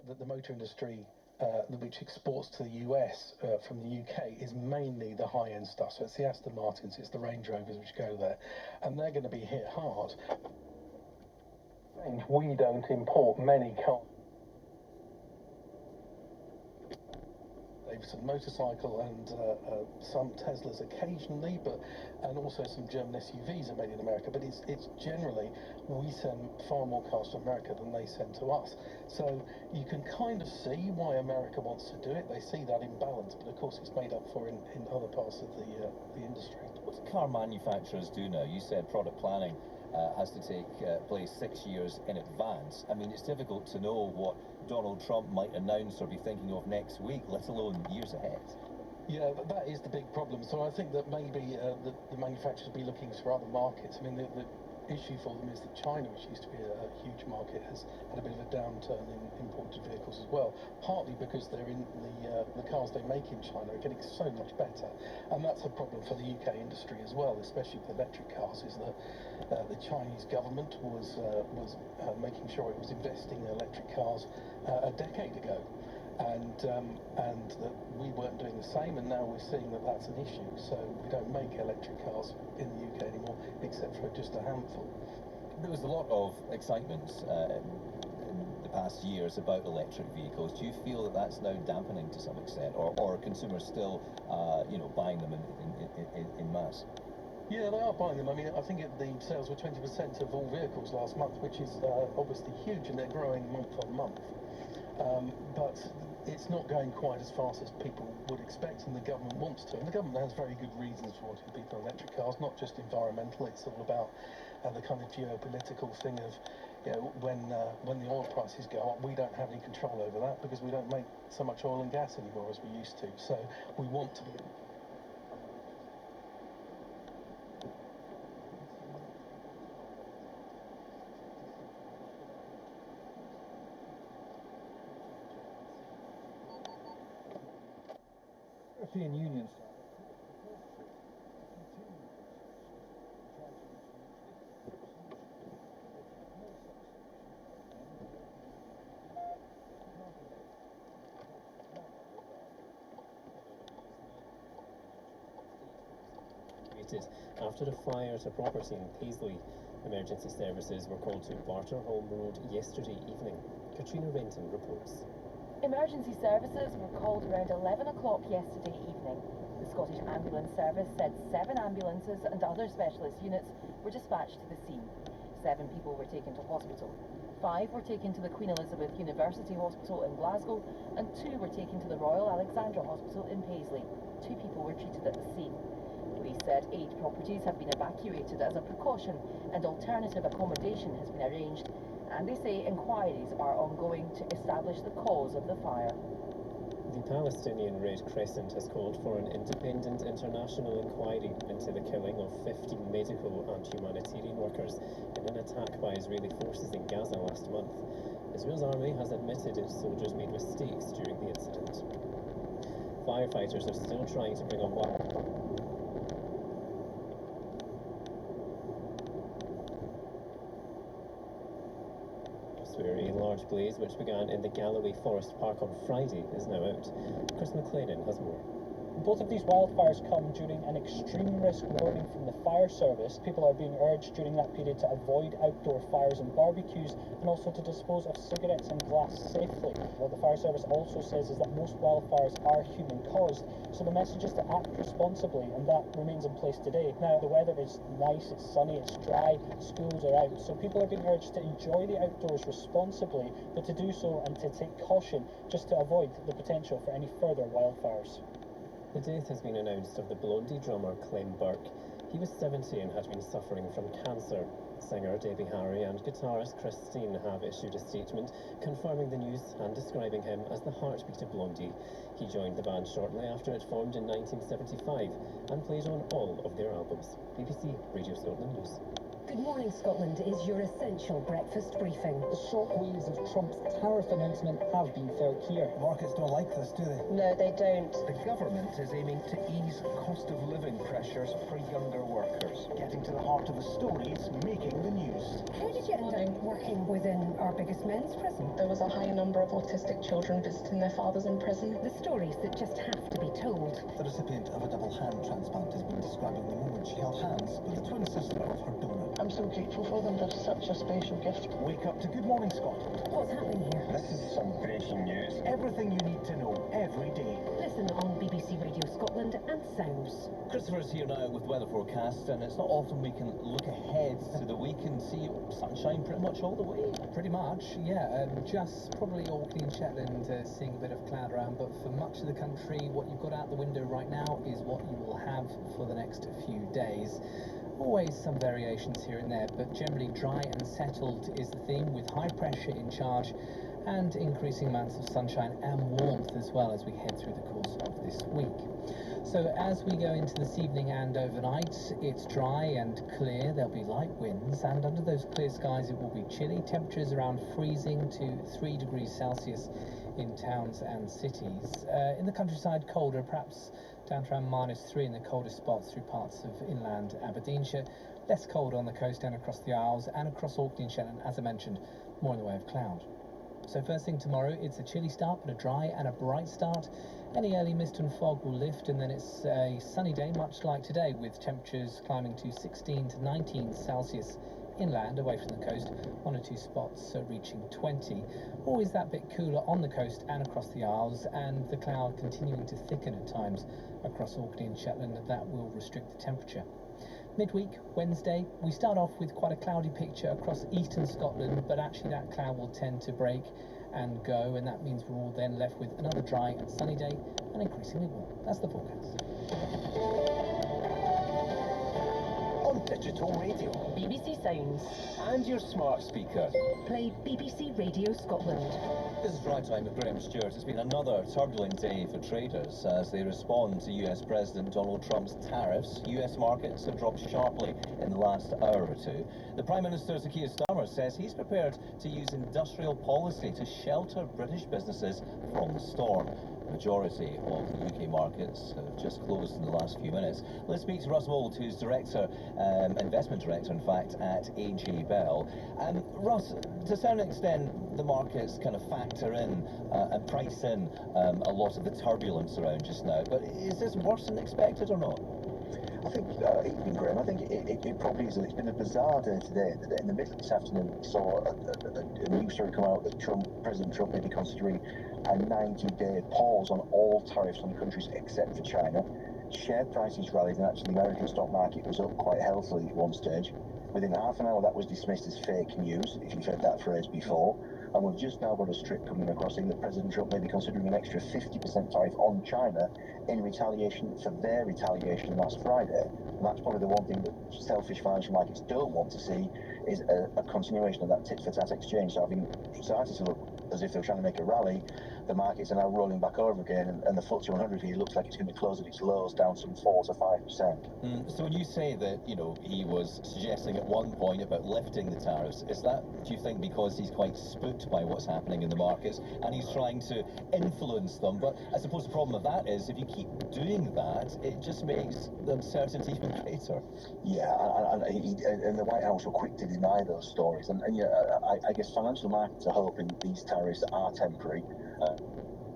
that the motor industry, which exports to the US from the UK, is mainly the high-end stuff. So it's the Aston Martins, it's the Range Rovers which go there, and they're going to be hit hard. And we don't import many cars. Some motorcycle and some Teslas occasionally, and also some German SUVs are made in America. But it's generally, we send far more cars to America than they send to us. So you can kind of see why America wants to do it. They see that imbalance, but of course it's made up for in other parts of the industry. What do car manufacturers do now? You said product planning has to take place 6 years in advance. I mean, it's difficult to know what Donald Trump might announce or be thinking of next week, let alone years ahead. Yeah, that is the big problem. So I think that maybe the manufacturers will be looking for other markets. I mean, the issue for them is that China, which used to be a huge market, has had a bit of a downturn in imported vehicles as well, partly because they're in the cars they make in China are getting so much better, and that's a problem for the UK industry as well, especially with electric cars. Is that the Chinese government was making sure it was investing in electric cars a decade ago, and that we weren't doing the same, and now we're seeing that that's an issue. So we don't make electric cars in the UK anymore, except for just a handful. There was a lot of excitement in the past years about electric vehicles. Do you feel that that's now dampening to some extent, or are consumers still, buying them in mass? Yeah, they are buying them. I mean, I think the sales were 20% of all vehicles last month, which is obviously huge, and they're growing month on month. But it's not going quite as fast as people would expect, and the government wants to. And the government has very good reasons for wanting people on electric cars, not just environmental. It's all about the kind of geopolitical thing of, when the oil prices go up, we don't have any control over that because we don't make so much oil and gas anymore as we used to. So we want to be. European Union. After a fire at a property in Paisley, emergency services were called to Barterholm Road yesterday evening. Katrina Renton reports. Emergency services were called around 11 o'clock yesterday evening. The Scottish Ambulance Service said 7 ambulances and other specialist units were dispatched to the scene. 7 people were taken to hospital. 5 were taken to the Queen Elizabeth University Hospital in Glasgow, and 2 were taken to the Royal Alexandra Hospital in Paisley. 2 people were treated at the scene. Police said 8 properties have been evacuated as a precaution, and alternative accommodation has been arranged. And they say inquiries are ongoing to establish the cause of the fire. The Palestinian Red Crescent has called for an independent international inquiry into the killing of 15 medical and humanitarian workers in an attack by Israeli forces in Gaza last month. Israel's army has admitted its soldiers made mistakes during the incident. Firefighters are still trying to bring on where a large blaze which began in the Galloway Forest Park on Friday is now out. Chris McLennan has more. Both of these wildfires come during an extreme risk warning from the fire service. People are being urged during that period to avoid outdoor fires and barbecues, and also to dispose of cigarettes and glass safely. What the fire service also says is that most wildfires are human caused, so the message is to act responsibly, and that remains in place today. Now, the weather is nice, it's sunny, it's dry, schools are out, so people are being urged to enjoy the outdoors responsibly, but to do so and to take caution just to avoid the potential for any further wildfires. The death has been announced of the Blondie drummer Clem Burke. He was 70 and had been suffering from cancer. Singer Debbie Harry and guitarist Christine have issued a statement confirming the news and describing him as the heartbeat of Blondie. He joined the band shortly after it formed in 1975 and played on all of their albums. BBC Radio Scotland News. Good Morning Scotland is your essential breakfast briefing. The shockwaves of Trump's tariff announcement have been felt here. Markets don't like this, do they? No, they don't. The government is aiming to ease cost of living pressures for younger workers. Getting to the heart of the stories making the news. How did you end up working within our biggest men's prison? There was a high number of autistic children visiting their fathers in prison. The stories that just have to be told. The recipient of a double hand transplant has been describing the moment she held hands with the twin sister of her donor. I'm so grateful for them. They're such a special gift. Wake up to Good Morning Scotland. What's happening here? This is some breaking news. Everything you need to know every day. Listen on BBC Radio Scotland and Sounds. Christopher's here now with weather forecast, and it's not often we can look ahead to the week and see sunshine pretty much all the way. Pretty much, yeah. Just probably Orkney and Shetland seeing a bit of cloud around, but for much of the country, what you've got out the window right now is what you will have for the next few days. Always some variations here and there, but generally dry and settled is the theme, with high pressure in charge and increasing amounts of sunshine and warmth as well as we head through the course of this week. So as we go into this evening and overnight, it's dry and clear. There'll be light winds, and under those clear skies it will be chilly. Temperatures around freezing to 3 degrees Celsius in towns and cities. In the countryside, colder, perhaps down to around -3 in the coldest spots through parts of inland Aberdeenshire. Less cold on the coast and across the Isles and across Orkney and Shetland, as I mentioned, more in the way of cloud. So first thing tomorrow, it's a chilly start, but a dry and a bright start. Any early mist and fog will lift, and then it's a sunny day, much like today, with temperatures climbing to 16 to 19 Celsius inland, away from the coast, 1 or 2 spots reaching 20. Always that bit cooler on the coast and across the Isles, and the cloud continuing to thicken at times across Orkney and Shetland, and that will restrict the temperature. Midweek, Wednesday, we start off with quite a cloudy picture across eastern Scotland, but actually that cloud will tend to break and go, and that means we're all then left with another dry and sunny day and increasingly warm. That's the forecast. On digital radio. BBC Sounds. And your smart speaker. Play BBC Radio Scotland. This is Drive Time with Graham Stewart. It's been another turbulent day for traders as they respond to US President Donald Trump's tariffs. US markets have dropped sharply in the last hour or two. The Prime Minister, Sir Keir Starmer, says he's prepared to use industrial policy to shelter British businesses from the storm. The majority of the UK markets have just closed in the last few minutes. Let's speak to Russ Mould, who's director, investment director, in fact, at AJ Bell. Russ, to a certain extent, the markets kind of factor in and price in a lot of the turbulence around just now. But is this worse than expected or not? I think, evening, Graham, I think it probably is. It's been a bizarre day today. In the middle of this afternoon, we saw a news story come out that President Trump may be considering a 90-day pause on all tariffs on countries except for China. Share prices rallied, and actually the American stock market was up quite healthily at one stage. Within half an hour, that was dismissed as fake news, if you've heard that phrase before. And we've just now got a strip coming across saying that President Trump may be considering an extra 50% tariff on China in retaliation for their retaliation last Friday. And that's probably the one thing that selfish financial markets don't want to see, is a continuation of that tit-for-tat exchange. So having started to look as if they were trying to make a rally, the markets are now rolling back over again, and the FTSE 100 here looks like it's going to close at its lows down some 4 to 5%. So when you say that, you know, he was suggesting at one point about lifting the tariffs, is that, do you think, because he's quite spooked by what's happening in the markets and he's trying to influence them? But I suppose the problem with that is if you keep doing that, it just makes the uncertainty even greater. Yeah, and the White House were quick to deny those stories. And yeah, I guess financial markets are hoping these tariffs are temporary.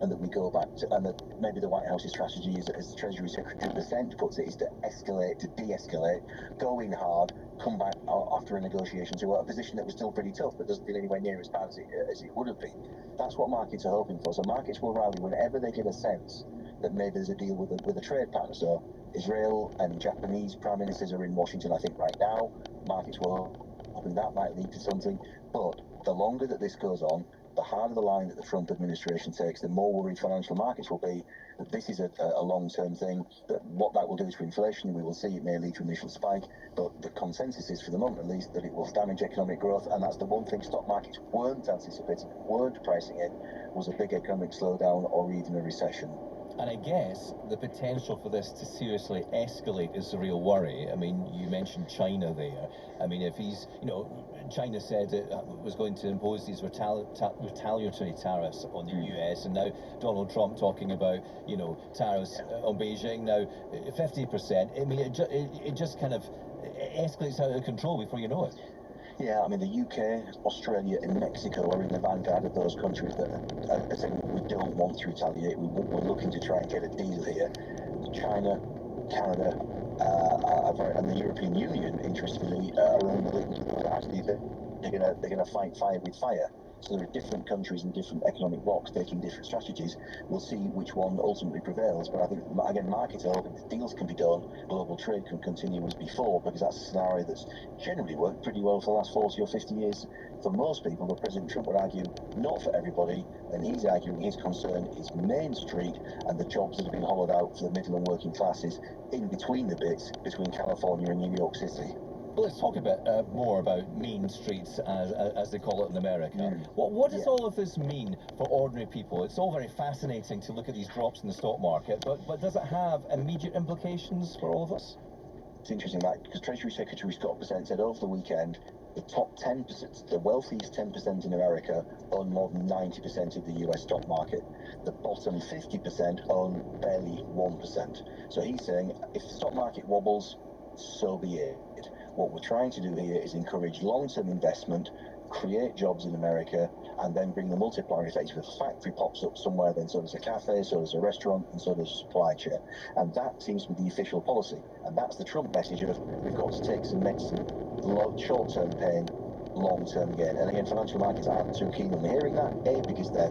And that we go back to, and that maybe the White House's strategy is, as the Treasury Secretary Percent puts it, is to escalate, to de-escalate, go in hard, come back after a negotiation to a position that was still pretty tough, but doesn't feel anywhere near as bad as it would have been. That's what markets are hoping for. So markets will rally whenever they get a sense that maybe there's a deal with a trade partner. So Israel and Japanese prime ministers are in Washington, I think, right now. Markets will hoping that might lead to something. But the longer that this goes on, the harder the line that the Trump administration takes, the more worried financial markets will be that this is a long-term thing, that what that will do to inflation, we will see. It may lead to an initial spike, but the consensus is, for the moment at least, that it will damage economic growth, and that's the one thing stock markets weren't anticipating, weren't pricing in, was a big economic slowdown or even a recession. And I guess the potential for this to seriously escalate is the real worry. I mean, you mentioned China there. I mean, if he's, China said it was going to impose these retaliatory tariffs on the US, and now Donald Trump talking about, tariffs on Beijing now 50%. I mean, it just kind of escalates out of control before you know it. Yeah, I mean, the UK, Australia and Mexico are in the vanguard of those countries that are saying we don't want to retaliate, we're looking to try and get a deal here. China, Canada, and the European Union, interestingly, are on the link to actually they're going to fight fire with fire. So there are different countries and different economic blocks taking different strategies. We'll see which one ultimately prevails. But I think, again, markets are hoping deals can be done, global trade can continue as before, because that's a scenario that's generally worked pretty well for the last 40 or 50 years for most people. But President Trump would argue not for everybody, and he's arguing his concern is Main Street and the jobs that have been hollowed out for the middle and working classes in between the bits between California and New York City. Well, let's talk a bit more about Main Streets, as they call it in America. What does all of this mean for ordinary people? It's all very fascinating to look at these drops in the stock market, but does it have immediate implications for all of us? It's interesting that, because Treasury Secretary Scott Bessent said over the weekend, the top 10%, the wealthiest 10% in America own more than 90% of the US stock market. The bottom 50% own barely 1%. So he's saying, if the stock market wobbles, so be it. What we're trying to do here is encourage long-term investment, create jobs in America, and then bring the multiplier effect. If a factory pops up somewhere, then so does a cafe, so does a restaurant, and so does a supply chain. And that seems to be the official policy. And that's the Trump message of, we've got to take some medicine, short-term pain, long-term gain. And again, financial markets aren't too keen on hearing that. A, because they're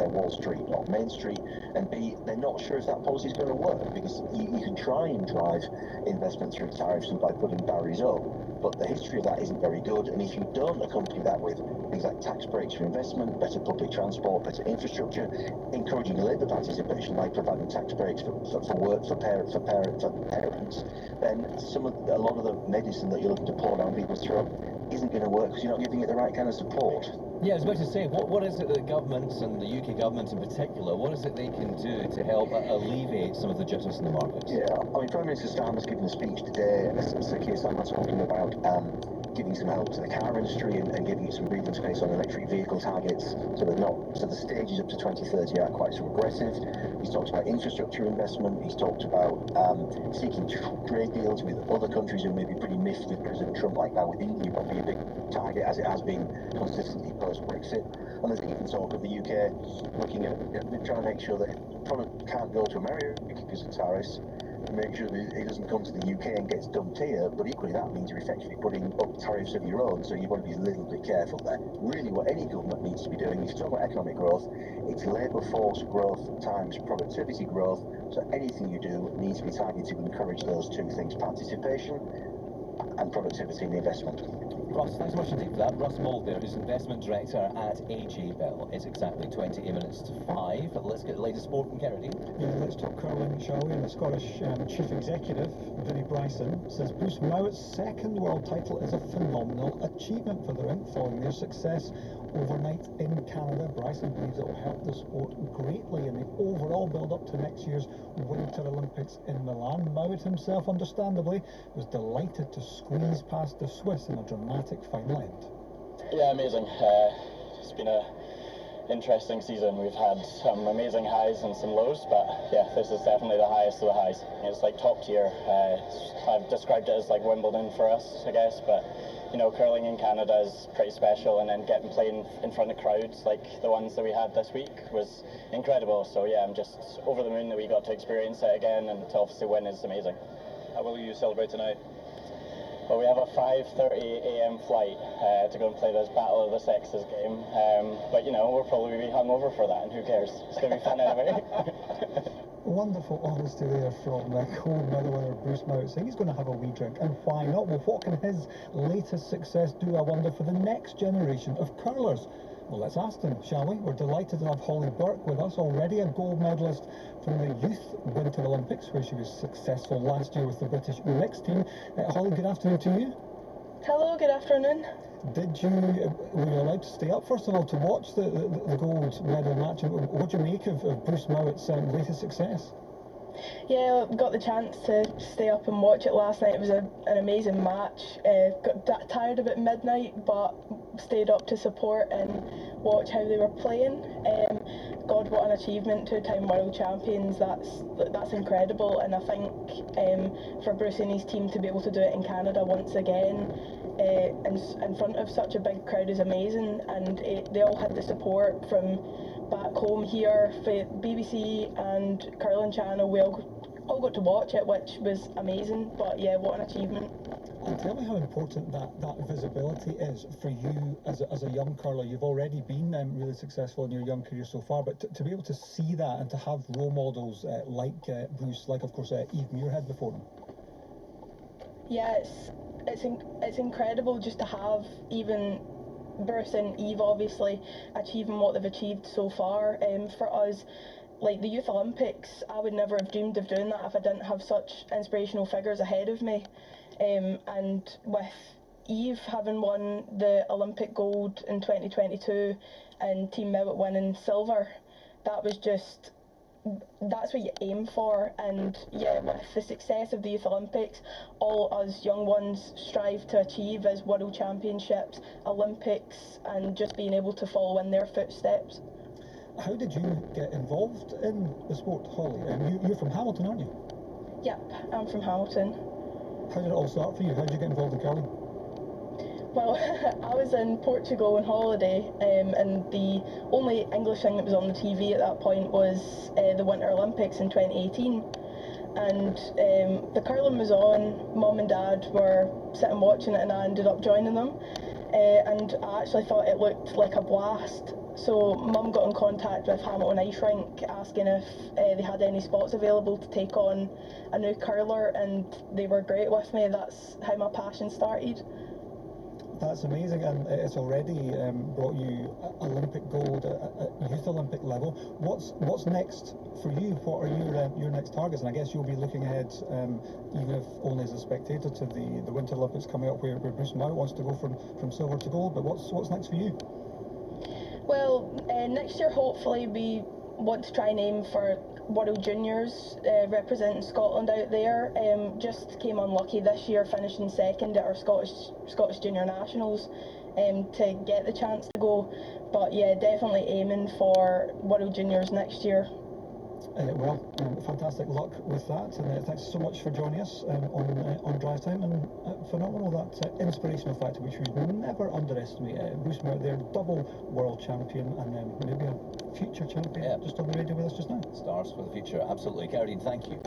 Wall Street, not Main Street, and B, they're not sure if that policy is going to work, because you can try and drive investment through tariffs and by putting barriers up, but the history of that isn't very good. And if you don't accompany that with things like tax breaks for investment, better public transport, better infrastructure, encouraging labour participation, like providing tax breaks for work for parents, then a lot of the medicine that you're looking to pour down people's throat isn't going to work because you're not giving it the right kind of support. Yeah, I was about to say, what is it that governments, and the UK government in particular, what is it they can do to help alleviate some of the jitters in the markets? Yeah, I mean, Prime Minister Starmer's given a speech today, Sir Keir Starmer's talking about giving some help to the car industry and giving it some breathing space on electric vehicle targets, so the stages up to 2030 aren't quite so aggressive. He's talked about infrastructure investment. He's talked about seeking trade deals with other countries who may be pretty miffed with President Trump, like now with India, won't be a big target as it has been consistently post-Brexit. And there's even talk of the UK looking at trying to make sure that product can't go to America because of tariffs, make sure that it doesn't come to the UK and gets dumped here, but equally that means you're effectively putting up tariffs of your own, so you've got to be a little bit careful there. Really what any government needs to be doing, if you talk about economic growth, it's labour force growth times productivity growth, so anything you do needs to be targeted to encourage those two things, participation and productivity and investment. Ross, thanks so much indeed for that. Russ Mould there, who's Investment Director at AJ Bell. It's exactly 28 minutes to 5. Let's get the latest sport from Kennedy. Yeah, let's talk curling, shall we? And the Scottish Chief Executive, Vinnie Bryson, says Bruce Mowatt's second world title is a phenomenal achievement for the rink following their success overnight in Canada. Bryson believes it will help the sport greatly in the overall build-up to next year's Winter Olympics in Milan. Mowat himself, understandably, was delighted to squeeze past the Swiss in a dramatic final end. Yeah, amazing. It's been an interesting season. We've had some amazing highs and some lows, but yeah, this is definitely the highest of the highs. It's like top tier. I've described it as like Wimbledon for us, I guess, but you know, curling in Canada is pretty special, and then playing in front of crowds like the ones that we had this week was incredible. So yeah, I'm just over the moon that we got to experience it again, and to obviously win is amazing. How will you celebrate tonight? Well, we have a 5:30 a.m. flight to go and play this Battle of the Sexes game, but you know, we'll probably be hungover for that, and who cares? It's going to be fun anyway. Wonderful honesty there from gold medal winner Bruce Mowat, saying he's going to have a wee drink, and why not? Well, what can his latest success do, I wonder, for the next generation of curlers? Well, let's ask them, shall we? We're delighted to have Holly Burke with us, already a gold medalist from the Youth Winter Olympics, where she was successful last year with the British mixed team. Holly, good afternoon to you. Hello, good afternoon. Did you, were you allowed to stay up, first of all, to watch the gold medal match? What do you make of Bruce Mowatt's latest success? Yeah, got the chance to stay up and watch it last night. It was an amazing match. Got tired about midnight, but stayed up to support and watch how they were playing. God, what an achievement! 2-time world champions. That's incredible. And I think for Bruce and his team to be able to do it in Canada once again, in front of such a big crowd is amazing. And they all had the support from back home here for BBC and Curling Channel. We all got to watch it, which was amazing. But yeah, what an achievement. And tell me how important that visibility is for you as a young curler. You've already been really successful in your young career so far, but to be able to see that and to have role models like Bruce, like of course Eve Muirhead before him. Yeah, it's incredible just to have even Bruce and Eve obviously achieving what they've achieved so far. For us, like the Youth Olympics, I would never have dreamed of doing that if I didn't have such inspirational figures ahead of me. And with Eve having won the Olympic gold in 2022 and Team Mowat winning silver, that's what you aim for. And yeah, with the success of the Youth Olympics, all us young ones strive to achieve as World Championships, Olympics, and just being able to follow in their footsteps. How did you get involved in the sport, Holly? You're from Hamilton, aren't you? Yep, I'm from Hamilton. How did it all start for you? How did you get involved in curling? Well, I was in Portugal on holiday, and the only English thing that was on the TV at that point was the Winter Olympics in 2018. And the curling was on, Mum and Dad were sitting watching it, and I ended up joining them. And I actually thought it looked like a blast. So Mum got in contact with Hamilton Ice Rink asking if they had any spots available to take on a new curler, and they were great with me. That's how my passion started. That's amazing, and it's already brought you Olympic gold at Youth Olympic level. What's next for you? What are your next targets? And I guess you'll be looking ahead, even if only as a spectator, to the Winter Olympics coming up, where Bruce Mowat wants to go from silver to gold. But what's next for you? Well, next year hopefully we want to try and aim for World Juniors, representing Scotland out there. Just came unlucky this year, finishing second at our Scottish Junior Nationals to get the chance to go. But yeah, definitely aiming for World Juniors next year. Well, fantastic luck with that, and thanks so much for joining us on Drive Time, and phenomenal, that inspirational factor which we never underestimate. Bruce Mowat there, double world champion, and maybe a future champion, just on the radio with us just now. Stars for the future, absolutely. Geraldine, thank you.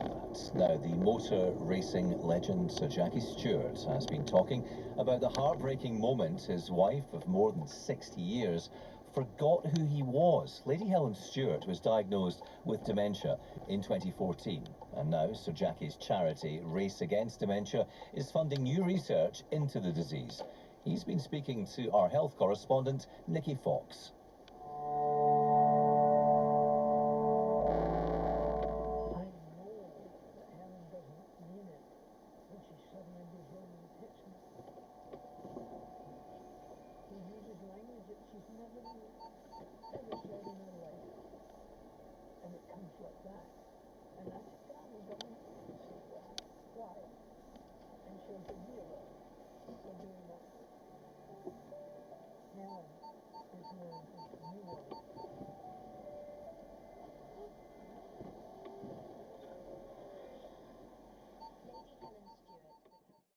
Now, the motor racing legend Sir Jackie Stewart has been talking about the heartbreaking moment his wife of more than 60 years forgot who he was. Lady Helen Stewart was diagnosed with dementia in 2014, and now Sir Jackie's charity, Race Against Dementia, is funding new research into the disease. He's been speaking to our health correspondent, Nikki Fox.